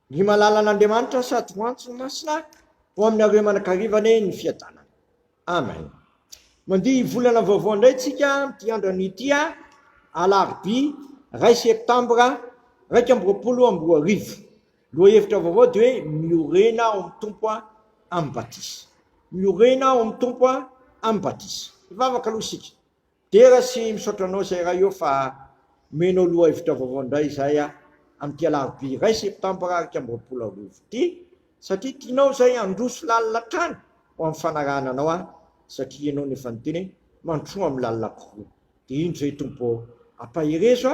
ny malalan'Andriamanitra sady voantso ny masina ho aminareo manakarivany ny fiadanana. Amen. Mandihy volana vaovao indray tsika ty andrany tya alarobia 2 septambra 2024. Lohahevitra vaovao dia hoe miorena ao amin'ny tompo amin'ny batisa. Miorena ao amin'ny tompo amin'ny batisa. Ivavaka aloha isika. Dera sy misaotra anao zay raha io fa menao lohahevitra vaovao indray zay amin'ny alarobia 2 septambra 2024 ty satria tianao zay androso lalina trany ho amin'ny fanarahana anao satria ianao nefa nyteny mandroso amin'ny lalina kokoa. Dia iny zay tompo ampaherezo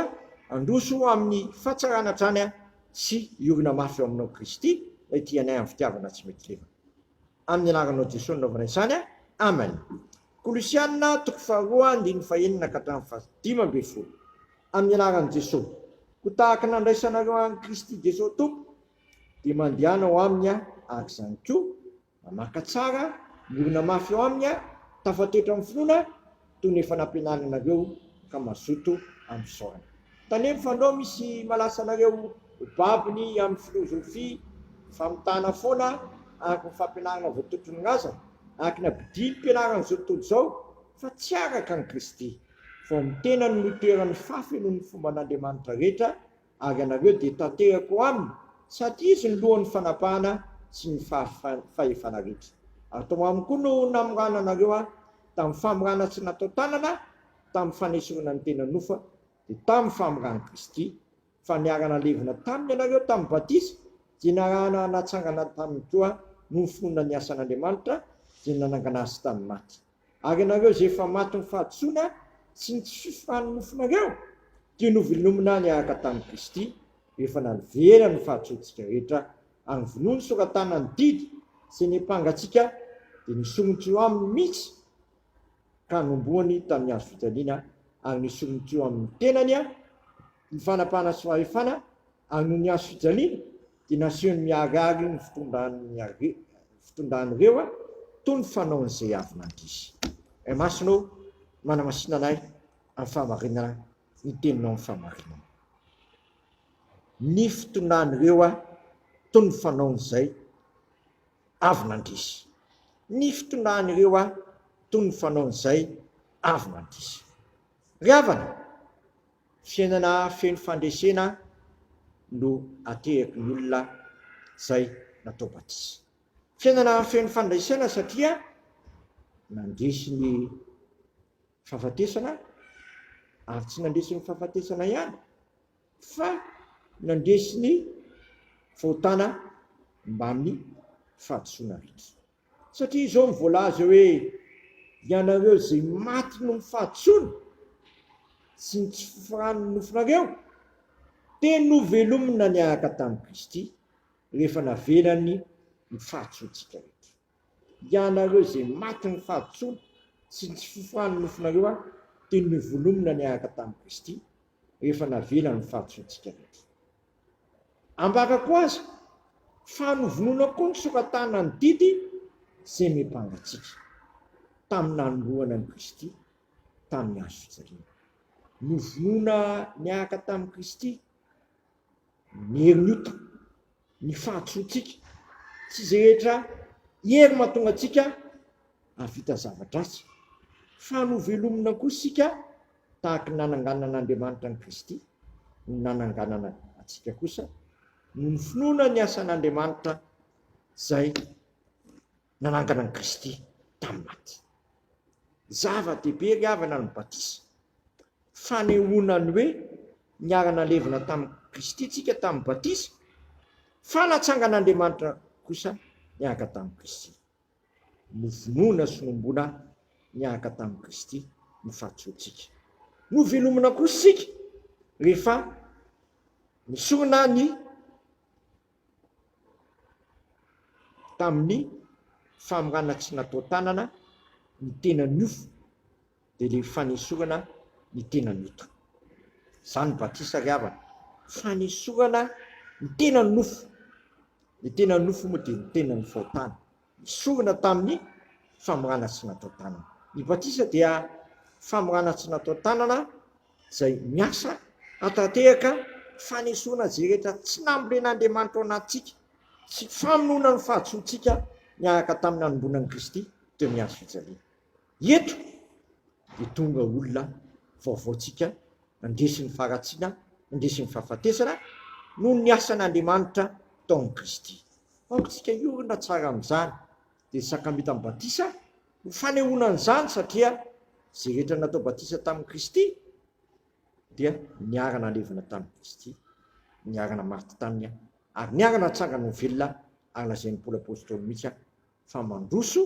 androso amin'ny fahatsarana trany sy iorina mafy eo aminao Kristy ilay tianay amin'ny fitiavana tsy mety leva. Amin'ny anaranao Jesosy naovana izany. Amen. Kolosianina 2:1-5 amin'ny anaran'i Jesosy. Ko tahaka nandraisanareo an'i Kristy Jesosy tompo dia mandehana ho aminy araka izany koa mamaka tsara miorina mafy eo aminy tafatoetra amin'ny finoana toy ny efa nampianarana ka mazoto amin'ny fisaorana. Taneho fa andao misy malasa anareo babiny amin'ny filozofia famitana foana araka ny fampianarana voatotro ny razana araka ny abidiny mpianarana zao tontolo zao fa tsy araka ny Kristy fa mitena ny notoeran'ny fafy noho ny fomba n'Andriamanitra rehetra ary anareo dia tanteraka ho aminy satria izy ny lohan'ny fanapahana sy ny fahefana rehetra. Ary tao aminy koa no namorana anareo tamin'ny famorana tsy natao tanana tamin'ny fanesorana ny tena nofa dia tamin'ny famorana Kristy fa niarana levina taminy ianareo tamin'ny batisa dia niarana natsangana taminy koa no finoana ny asan'Andriamanitra dia nanangana azy tamin'ny maty. Ary ianareo zay efa maty ny fahatsoana sy ny tsy fiforan'ny nofinareo dia novelomina niaraka tamin'ny Kristy rehefa nanivera ny fahatsontsika rehetra ary vonoa ny soratana ny didy sy ny mpangatsika dia nisongotra eo aminy mihitsy ka nomboany tamin'ny hazo fijaliana ary nisongotra eo amin'ny tenany ny fanapahana sy fahefana ary noho ny hazo fijaliana dia nasehony miarary ny fitondran'ireo toy ny fanaon'izay avy nandrisy. Masinao manamasina anay amin'ny fahamarinana ny teninao amin'ny fahamarinana. Ny fitondran'ireo toy ny fanaon'izay avy nandrisy. Ny fitondran'ireo toy ny fanaon'izay avy nandrisy. Ry havana, fiainana feno fandresena no ateraky ny olona zay natao batisa. Fiainana feno fandresena satria nandresy ny fahafatesana ary tsy nandresy ny fahafatesana ihany fa nandresy ny fahotana mba amin'ny fahadisoana rehetra. Satria izao mivoalaza hoe ianareo zay maty no ny fahadisoana sy ny tsy fiforan'ny nofinareo dia novelomina niaraka tamin'ny Kristy rehefa navelany ny fahatsontsika rehetra. Ianareo zay maty ny fahadisoana sy ny tsy fiforan'ny nofinareo dia novelomina niaraka tamin'ny Kristy rehefa navelany ny fahatsontsika rehetra. Ambaka koa aza fa novonoana koa ny soratana ny didy zay mihampangatsika tamin'ny nanoloana ny Kristy tamin'ny hazo fijaliana. Novonoana niaraka tamin'ny Kristy ny herin'ota ny fahatsontsika tsy izay rehetra hery mahatonga antsika havita zavatra azy fa novelomina koa isika tahaka ny nananganan'Andriamanitra ny Kristy no nananganana antsika kosa no ny finoana ny asan'Andriamanitra zay nanangana ny Kristy tamin'ny maty. Zava-dehibe ry havana ny batisa. Fanehoana ny hoe niarana levina tamin'ny Kristy tsika tamin'ny batisa fa natsangan'Andriamanitra kosa niaraka tamin'ny Kristy. Novonoana sy nombona niaraka tamin'ny Kristy ny fahatsontsika. Novelomina kosa isika rehefa nisorona ny tamin'ny famorana tsy natao tanana ny tena nofo dia le fanesorana ny tena nota. Zany batisa ry havana, fanesorana ny tena nofo. Ny tena nofo moa dia ny tena ny fahotana. Nisorona tamin'ny famorana tsy natao tanana. Ny batisa dia famorana tsy natao tanana izay miasa hatanteraka fanesoana zay rehetra tsy nambolen'Andriamanitra ao anatsika, tsy famonoana ny fahatsoantsika miaraka tamin'ny anombonan'i Kristy teo miazo fijaliana. Eto dia tonga olona vaovaotsika andesy ny faharatsiana, andesy ny fahafatesana noho ny asan'Andriamanitra tao amin'ny Kristy. Aotsika iorina tsara amin'izany dia sakamita amin'ny batisa ho fanehoana an'izany satria zay rehetra natao batisa tamin'ny Kristy dia niarana alevina tamin'ny Kristy, niarana maty taminy ary niarana tsangana ny velona ary lazain'ny Paoly apôstôly mihitsy fa mandroso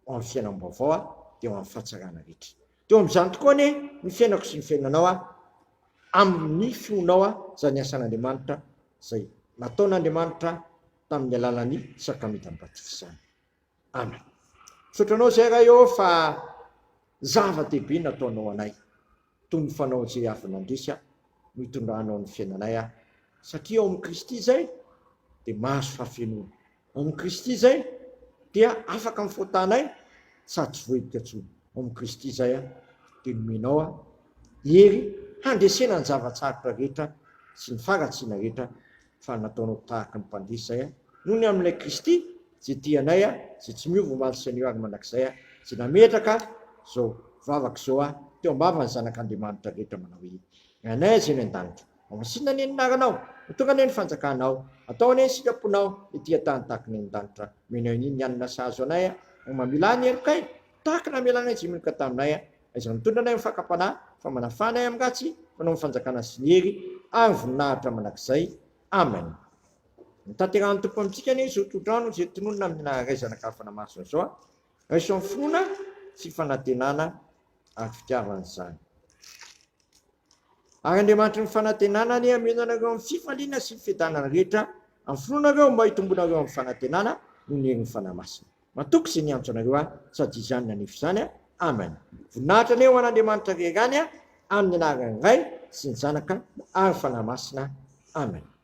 ao amin'ny fiainam-baovao dia ao amin'ny fahatsarana rehetra. Teo amin'izany tokoa anie ny fiainako sy ny fiainanao amin'ny fionao zany asan'Andriamanitra zay nataon'Andriamanitra tamin'ny alalan'ny sakamita amin'ny batisa. Amen. Sotranao zay raha eo fa zava-dehibe nataonao anay toy ny fanao zay avy nandresy no hitondranao ny fiainanay satria ao amin'ny Kristy zay dia mahazo fahafenoana. Ao amin'ny Kristy zay dia afaka mifoatanay sady tsy vohedika tsony. Ao amin'ny Kristy zay dia nomenao hery handresena ny zavatsarotra rehetra sy ny faharatsiana rehetra fa nataonao tahaka ny mpandresy zay noho ny amin'ilay Kristy zay tianay zay tsy miova omaly sy anio ary mandrakizay zay nametraka zao vavaka zao teo ambavany zanak'Andriamanitra rehetra manao hoe anay zay ny an-danitra mamasina ny anaranao tonga ane ny fanjakanao atao ane ny sitraponao ety tany tahaka ny an-danitra mena iny ny anina sahazo anay mamila ny elokay tahaka namelanay zay minoka taminay izay mitondra anay mifakapanahy fa manafanay amin'ny ratsy manao ny fanjakana sy ny hery ary voninahitra manakizay. Amen. Tanterahany tompo amintsika ny zao todrano zay tononona amin'ny ray zanak'afana masina zao raiso amin'ny finoana sy fanantenana ary fitiavana izany. Ary Andriamanitra ny fanantenana ny amenanareo amin'ny fifaliana sy ny fiadanana rehetra amin'ny finoanareo mba hitombonareo amin'ny fanantenana noho ny herin'ny fanahy masina. Matoky izay niantso anareo sady izany nanefy izany. Amen. Voninahitra ny eo an'Andriamanitra rerany amin'ny anaran'ny Ray sy ny Zanaka ary fanahy masina. Amen.